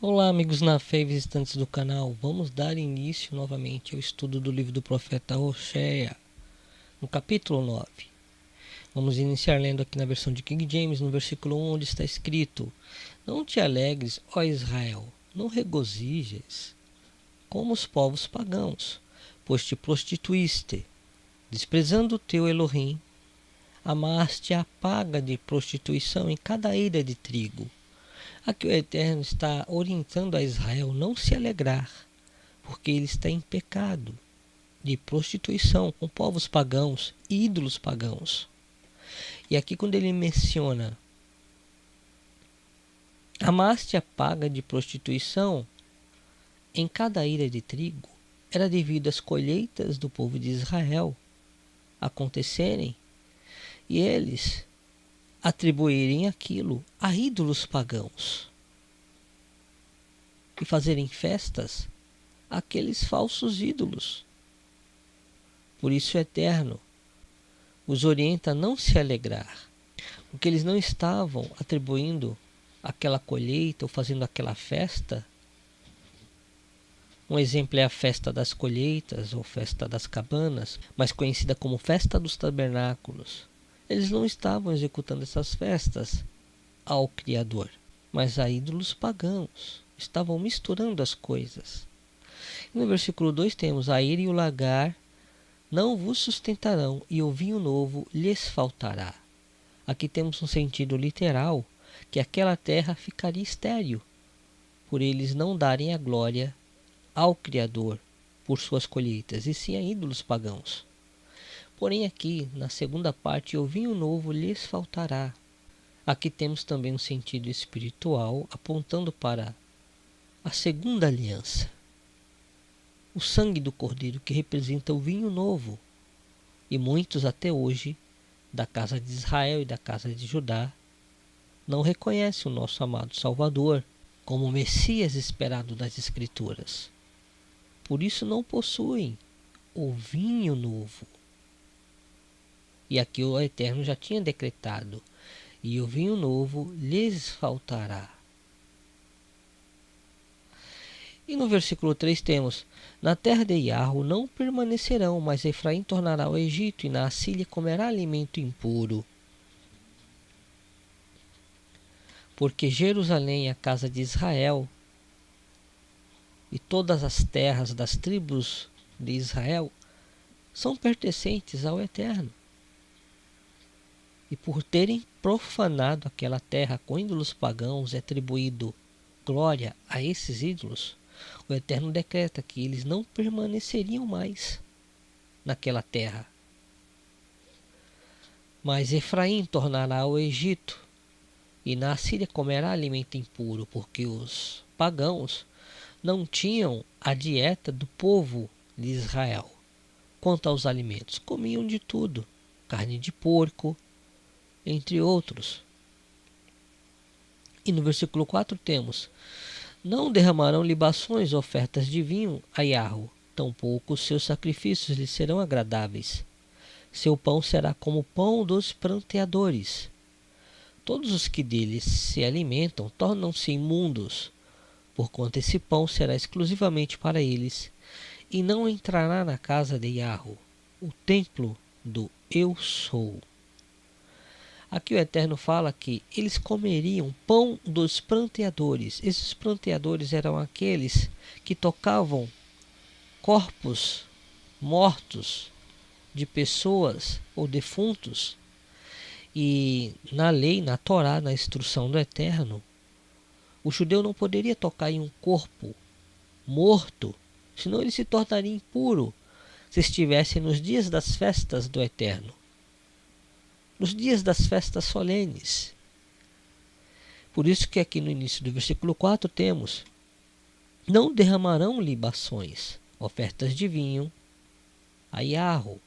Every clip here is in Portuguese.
Olá, amigos na fé e visitantes do canal. Vamos dar início novamente ao estudo do livro do profeta Oséias, no capítulo 9. Vamos iniciar lendo aqui na versão de King James, no versículo 1, onde está escrito: Não te alegres, ó Israel, não regozijes como os povos pagãos, pois te prostituíste, desprezando o teu Elohim, amaste a paga de prostituição em cada eira de trigo. Aqui o Eterno está orientando a Israel não se alegrar, porque ele está em pecado de prostituição com povos pagãos, ídolos pagãos. E aqui quando ele menciona amaste a paga de prostituição em cada eira de trigo, era devido às colheitas do povo de Israel acontecerem e eles atribuírem aquilo a ídolos pagãos e fazerem festas àqueles falsos ídolos. Por isso o Eterno os orienta a não se alegrar, porque eles não estavam atribuindo aquela colheita ou fazendo aquela festa. Um exemplo é a festa das colheitas ou festa das cabanas, mais conhecida como festa dos tabernáculos. Eles não estavam executando essas festas ao Criador, mas a ídolos pagãos. Estavam misturando as coisas. E no versículo 2 temos: a eira e o lagar não vos sustentarão, e o vinho novo lhes faltará. Aqui temos um sentido literal, que aquela terra ficaria estéril, por eles não darem a glória ao Criador por suas colheitas, e sim a ídolos pagãos. Porém aqui, na segunda parte, o vinho novo lhes faltará. Aqui temos também um sentido espiritual, apontando para a segunda aliança. O sangue do Cordeiro, que representa o vinho novo. E muitos até hoje, da casa de Israel e da casa de Judá, não reconhecem o nosso amado Salvador como o Messias esperado das Escrituras. Por isso não possuem o vinho novo. E aqui o Eterno já tinha decretado: e o vinho novo lhes faltará. E no versículo 3 temos: na terra de Iarro não permanecerão, mas Efraim tornará ao Egito, e na Assíria comerá alimento impuro. Porque Jerusalém é a casa de Israel, e todas as terras das tribos de Israel são pertencentes ao Eterno. E por terem profanado aquela terra com ídolos pagãos e atribuído glória a esses ídolos, o Eterno decreta que eles não permaneceriam mais naquela terra. Mas Efraim tornará ao Egito, e na Assíria comerá alimento impuro, porque os pagãos não tinham a dieta do povo de Israel. Quanto aos alimentos, comiam de tudo, carne de porco, entre outros. E no versículo 4 temos: não derramarão libações, ofertas de vinho a Iarro, tampouco os seus sacrifícios lhes serão agradáveis. Seu pão será como o pão dos pranteadores. Todos os que deles se alimentam tornam-se imundos, porquanto esse pão será exclusivamente para eles, e não entrará na casa de Iarro, o templo do Eu Sou. Aqui o Eterno fala que eles comeriam pão dos pranteadores. Esses pranteadores eram aqueles que tocavam corpos mortos de pessoas ou defuntos. E na lei, na Torá, na instrução do Eterno, o judeu não poderia tocar em um corpo morto, senão ele se tornaria impuro se estivesse nos dias das festas do Eterno, nos dias das festas solenes. Por isso que aqui no início do versículo 4 temos: não derramarão libações, ofertas de vinho a Iarro,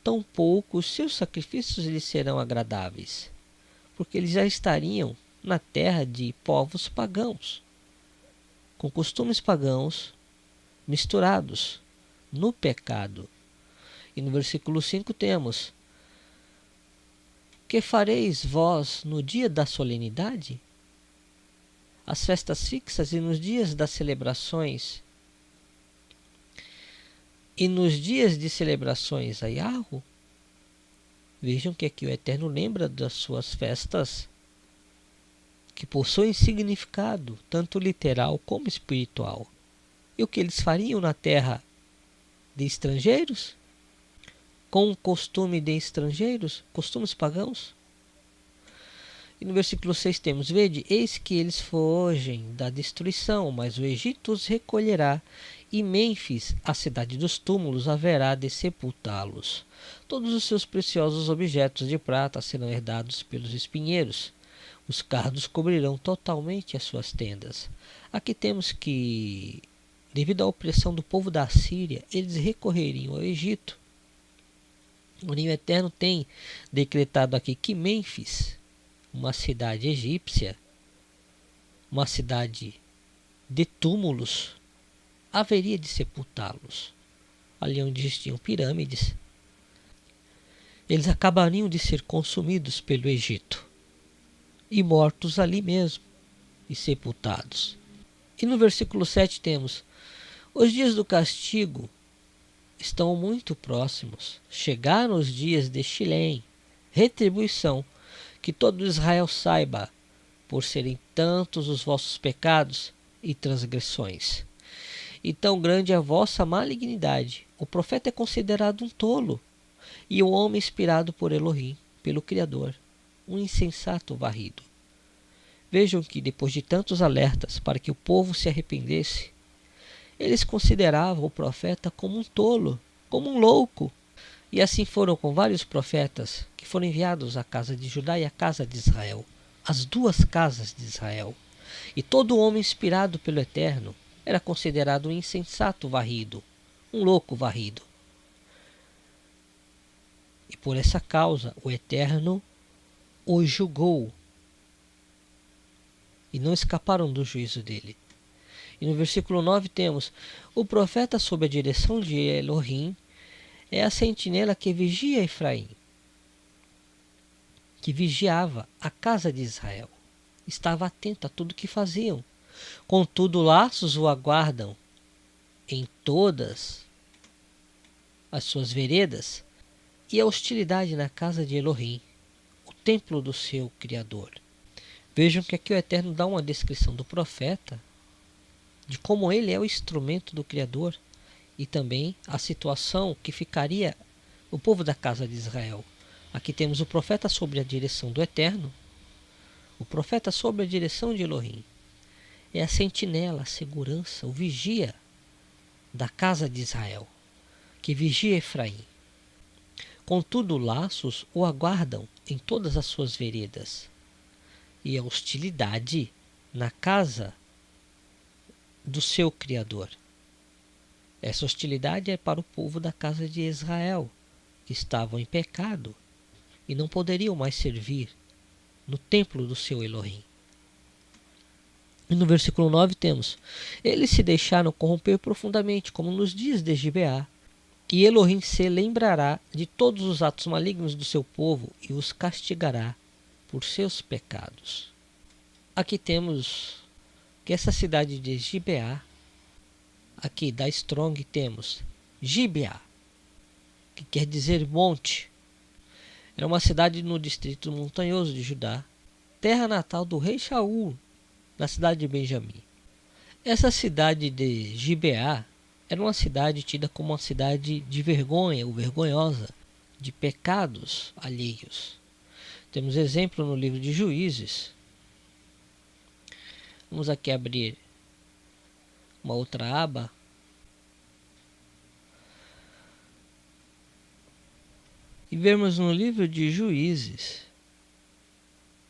tampouco os seus sacrifícios lhes serão agradáveis, porque eles já estariam na terra de povos pagãos, com costumes pagãos misturados no pecado. E no versículo 5 temos: que fareis vós no dia da solenidade? as festas fixas e nos dias das celebrações e nos dias de celebrações a Yahweh, vejam que aqui o Eterno lembra das suas festas que possuem significado tanto literal como espiritual. E o que eles fariam na terra de estrangeiros? Com o costume de estrangeiros, costumes pagãos? E no versículo 6 temos: vede, eis que eles fogem da destruição, mas o Egito os recolherá, e Mênfis, a cidade dos túmulos, haverá de sepultá-los. Todos os seus preciosos objetos de prata serão herdados pelos espinheiros. Os cardos cobrirão totalmente as suas tendas. Aqui temos que, devido à opressão do povo da Síria, eles recorreriam ao Egito. O Ninho Eterno tem decretado aqui que Mênfis, uma cidade egípcia, uma cidade de túmulos, haveria de sepultá-los. Ali onde existiam pirâmides, eles acabariam de ser consumidos pelo Egito e mortos ali mesmo e sepultados. E no versículo 7 temos: os dias do castigo estão muito próximos. Chegaram os dias de Shilém, retribuição, que todo Israel saiba, por serem tantos os vossos pecados e transgressões. E tão grande é a vossa malignidade. O profeta é considerado um tolo, e o homem inspirado por Elohim, pelo Criador, um insensato varrido. Vejam que depois de tantos alertas para que o povo se arrependesse, eles consideravam o profeta como um tolo, como um louco. E assim foram com vários profetas que foram enviados à casa de Judá e à casa de Israel, as duas casas de Israel. E todo homem inspirado pelo Eterno era considerado um insensato varrido, um louco varrido. E por essa causa o Eterno os julgou e não escaparam do juízo dele. E no versículo 9 temos: o profeta sob a direção de Elohim é a sentinela que vigia Efraim, que vigiava a casa de Israel. Estava atento a tudo que faziam. Contudo, laços o aguardam em todas as suas veredas, e a hostilidade na casa de Elohim, o templo do seu Criador. Vejam que aqui o Eterno dá uma descrição do profeta, de como ele é o instrumento do Criador, e também a situação que ficaria o povo da casa de Israel. Aqui temos o profeta sob a direção do Eterno, o profeta sob a direção de Elohim. É a sentinela, a segurança, o vigia da casa de Israel, que vigia Efraim. Contudo, laços o aguardam em todas as suas veredas, e a hostilidade na casa do seu Criador. Essa hostilidade é para o povo da casa de Israel, que estavam em pecado e não poderiam mais servir no templo do seu Elohim. E no versículo 9 temos: eles se deixaram corromper profundamente, como nos dias de Gibeá, e Elohim se lembrará de todos os atos malignos do seu povo e os castigará por seus pecados. Aqui temos que essa cidade de Gibeá, aqui da Strong temos Gibeá, que quer dizer monte. Era uma cidade no distrito montanhoso de Judá, terra natal do rei Shaul, na cidade de Benjamim. Essa cidade de Gibeá era uma cidade tida como uma cidade de vergonha ou vergonhosa, de pecados alheios. Temos exemplo no livro de Juízes. Vamos aqui abrir uma outra aba. E vermos no livro de Juízes,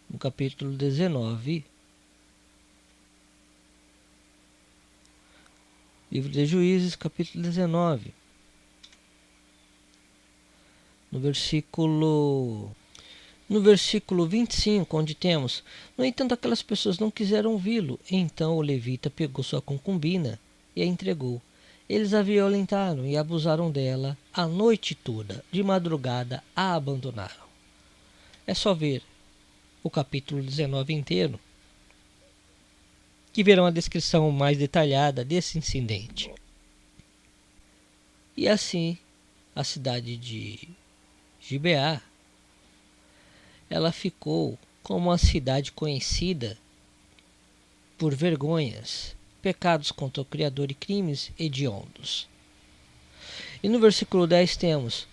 no capítulo 19, livro de Juízes, capítulo 19, no versículo 25, onde temos: no entanto, aquelas pessoas não quiseram vi-lo. Então o levita pegou sua concubina e a entregou. Eles a violentaram e abusaram dela a noite toda. De madrugada a abandonaram. É só ver o capítulo 19 inteiro. que verão a descrição mais detalhada desse incidente. E assim, a cidade de Gibeá, ela ficou como uma cidade conhecida por vergonhas, pecados contra o Criador e crimes hediondos. E no versículo 10 temos: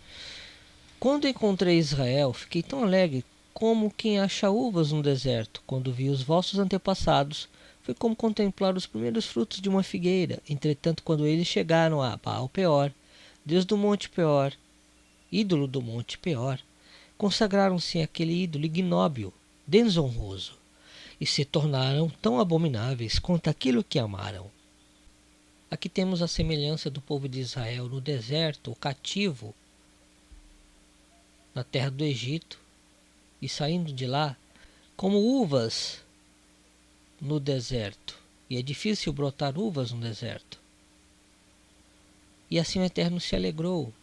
quando encontrei Israel, fiquei tão alegre como quem acha uvas no deserto. Quando vi os vossos antepassados, foi como contemplar os primeiros frutos de uma figueira. Entretanto, quando eles chegaram a Baal-Peor, Deus do Monte Peor, ídolo do Monte Peor, consagraram-se àquele ídolo ignóbil, desonroso, e se tornaram tão abomináveis quanto aquilo que amaram. Aqui temos a semelhança do povo de Israel no deserto, o cativo, na terra do Egito, e saindo de lá, como uvas no deserto. E é difícil brotar uvas no deserto. E assim o Eterno se alegrou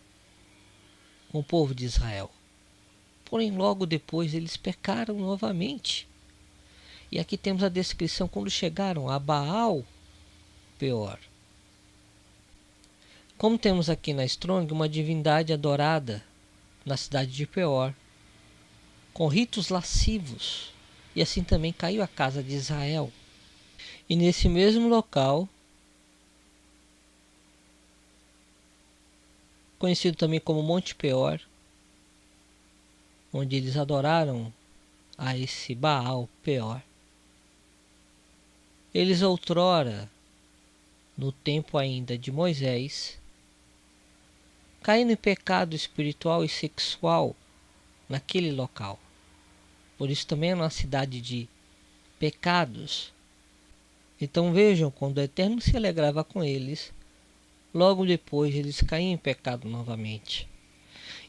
com o povo de Israel. Porém, logo depois eles pecaram novamente. E aqui temos a descrição quando chegaram a Baal-Peor. Como temos aqui na Strong uma divindade adorada na cidade de Peor, com ritos lascivos, e assim também caiu a casa de Israel. E nesse mesmo local, conhecido também como Monte Peor, onde eles adoraram a esse Baal Peor, eles outrora, no tempo ainda de Moisés, caíram em pecado espiritual e sexual naquele local. Por isso também é uma cidade de pecados. Então vejam, quando o Eterno se alegrava com eles, logo depois eles caíam em pecado novamente.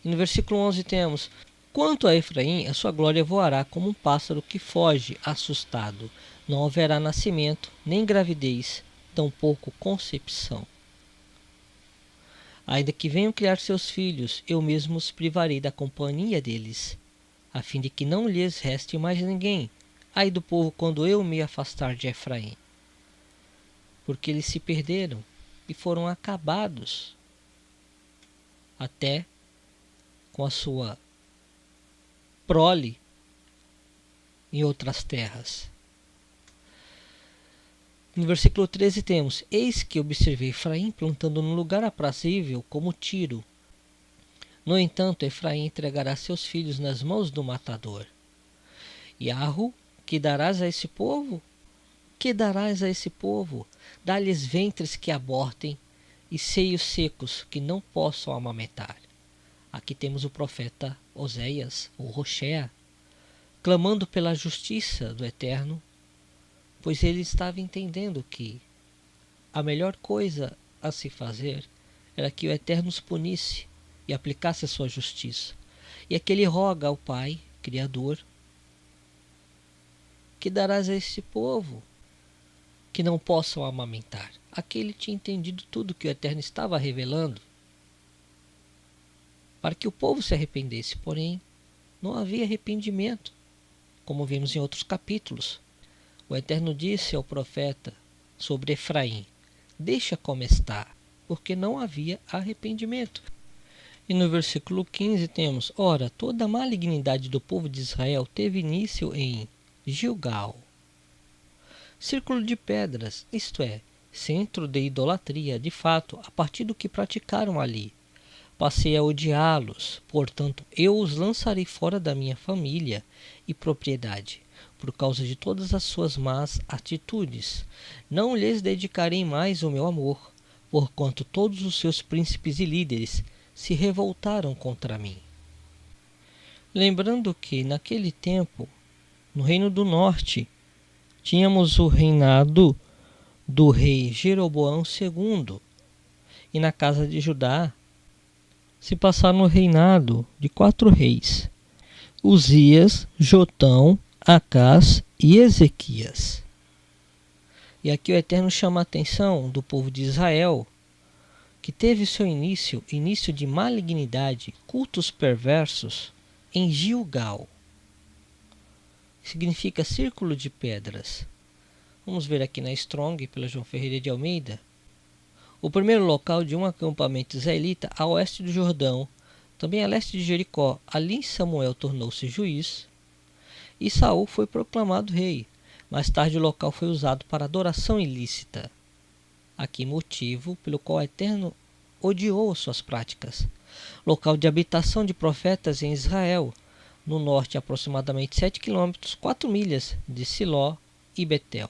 E no versículo 11 temos: quanto a Efraim, a sua glória voará como um pássaro que foge assustado. Não haverá nascimento, nem gravidez, tampouco concepção. Ainda que venham criar seus filhos, eu mesmo os privarei da companhia deles, a fim de que não lhes reste mais ninguém. Ai do povo quando eu me afastar de Efraim, porque eles se perderam e foram acabados até com a sua prole em outras terras. No versículo 13 temos: eis que observei Efraim plantando num lugar aprazível como Tiro. No entanto, Efraim entregará seus filhos nas mãos do matador. Yarro, que darás a esse povo? Que darás a esse povo? Dá-lhes ventres que abortem e seios secos que não possam amamentar. Aqui temos o profeta Oséias, ou Roshea, clamando pela justiça do Eterno, pois ele estava entendendo que a melhor coisa a se fazer era que o Eterno os punisse e aplicasse a sua justiça. E aqui ele roga ao Pai, Criador: que darás a esse povo que não possam amamentar? Aqui ele tinha entendido tudo que o Eterno estava revelando para que o povo se arrependesse, porém não havia arrependimento, como vimos em outros capítulos. O Eterno disse ao profeta sobre Efraim: deixa como está, porque não havia arrependimento. E no versículo 15 temos: ora, toda a malignidade do povo de Israel teve início em Gilgal, círculo de pedras, isto é, centro de idolatria, de fato, a partir do que praticaram ali. Passei a odiá-los, portanto eu os lançarei fora da minha família e propriedade, por causa de todas as suas más atitudes. Não lhes dedicarei mais o meu amor, porquanto todos os seus príncipes e líderes se revoltaram contra mim. Lembrando que naquele tempo, no Reino do Norte, tínhamos o reinado do rei Jeroboão II, e na casa de Judá se passaram o reinado de 4 reis: Uzias, Jotão, Acás e Ezequias. E aqui o Eterno chama a atenção do povo de Israel, que teve seu início de malignidade, cultos perversos, em Gilgal. Significa círculo de pedras, Vamos ver aqui na Strong, pela João Ferreira de Almeida. O primeiro local de um acampamento israelita a oeste do Jordão, também a leste de Jericó. Ali Samuel tornou-se juiz e Saul foi proclamado rei. Mais tarde o local foi usado para adoração ilícita. Aqui motivo pelo qual o Eterno odiou suas práticas. Local de habitação de profetas em Israel, no norte aproximadamente 7 km, 4 milhas de Siló e Betel.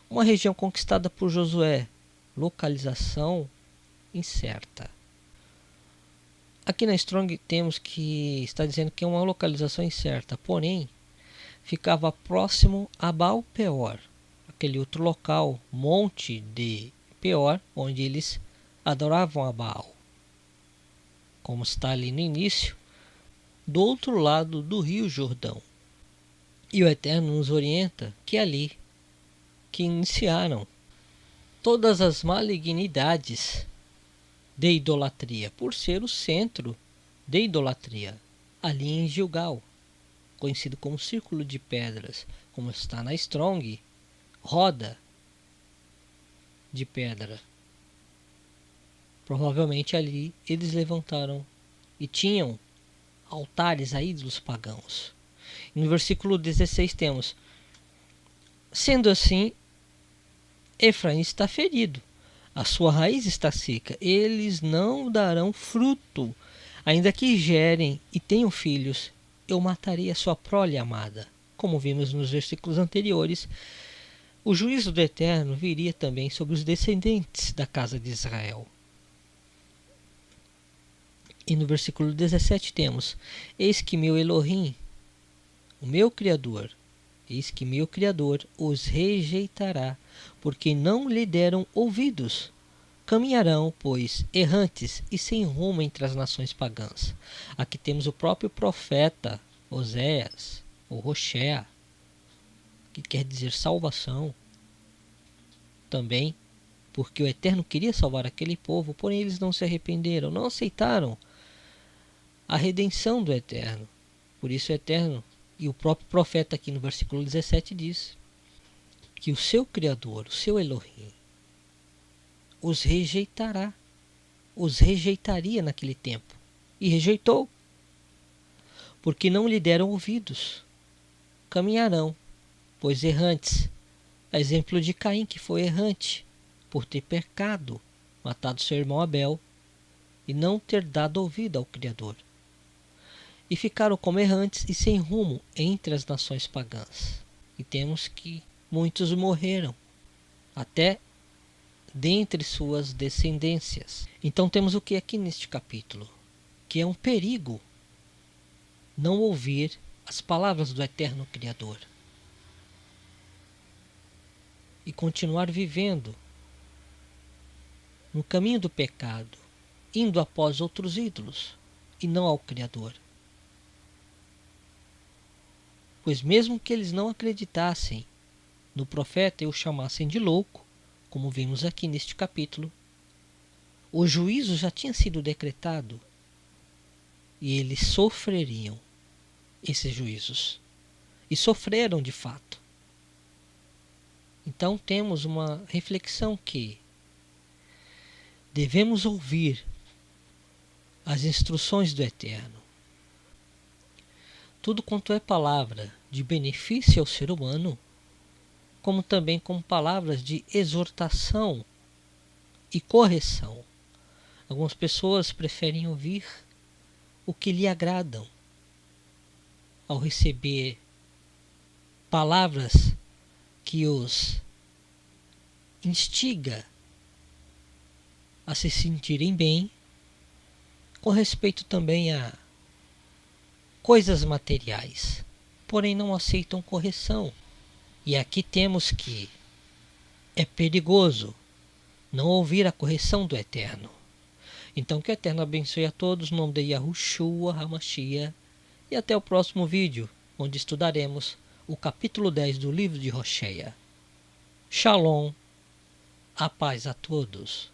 Uma região conquistada por Josué. Localização incerta. Aqui na Strong temos que está dizendo que é uma localização incerta, porém ficava próximo a Baal Peor, aquele outro local, Monte de Peor, onde eles adoravam a Baal. Como está ali no início, do outro lado do rio Jordão. E o Eterno nos orienta que é ali que iniciaram todas as malignidades de idolatria, por ser o centro de idolatria, ali em Gilgal, conhecido como Círculo de Pedras, como está na Strong, roda de pedra. Provavelmente ali eles levantaram e tinham altares a ídolos pagãos. E no versículo 16 temos: sendo assim, Efraim está ferido, a sua raiz está seca, eles não darão fruto, ainda que gerem e tenham filhos, eu matarei a sua prole amada. Como vimos nos versículos anteriores, o juízo do Eterno viria também sobre os descendentes da casa de Israel. E no versículo 17 temos: eis que meu Elohim, o meu Criador, eis que meu Criador os rejeitará, porque não lhe deram ouvidos. Caminharão, pois, errantes e sem rumo entre as nações pagãs. Aqui temos o próprio profeta Oséias, ou Roshea, que quer dizer salvação. Também porque o Eterno queria salvar aquele povo, porém eles não se arrependeram, não aceitaram a redenção do Eterno. Por isso o Eterno, e o próprio profeta aqui no versículo 17 diz que o seu Criador, o seu Elohim, os rejeitará, os rejeitaria naquele tempo. E rejeitou, porque não lhe deram ouvidos. Caminharão, pois errantes, a exemplo de Caim, que foi errante, por ter pecado, matado seu irmão Abel, e não ter dado ouvido ao Criador. E ficaram como errantes e sem rumo entre as nações pagãs. E temos que muitos morreram, até dentre suas descendências. Então temos o que aqui neste capítulo? Que é um perigo não ouvir as palavras do Eterno Criador e continuar vivendo no caminho do pecado, indo após outros ídolos e não ao Criador. Pois mesmo que eles não acreditassem no profeta e o chamassem de louco, como vimos aqui neste capítulo, o juízo já tinha sido decretado e eles sofreriam esses juízos. E sofreram de fato. Então temos uma reflexão que devemos ouvir as instruções do Eterno. Tudo quanto é palavra de benefício ao ser humano, como também como palavras de exortação e correção. Algumas pessoas preferem ouvir o que lhe agradam, ao receber palavras que os instiga a se sentirem bem, com respeito também a coisas materiais, porém não aceitam correção. E aqui temos que é perigoso não ouvir a correção do Eterno. Então que o Eterno abençoe a todos, no nome de Yahushua HaMashiach, e até o próximo vídeo, onde estudaremos o capítulo 10 do livro de Rocheia. Shalom, a paz a todos.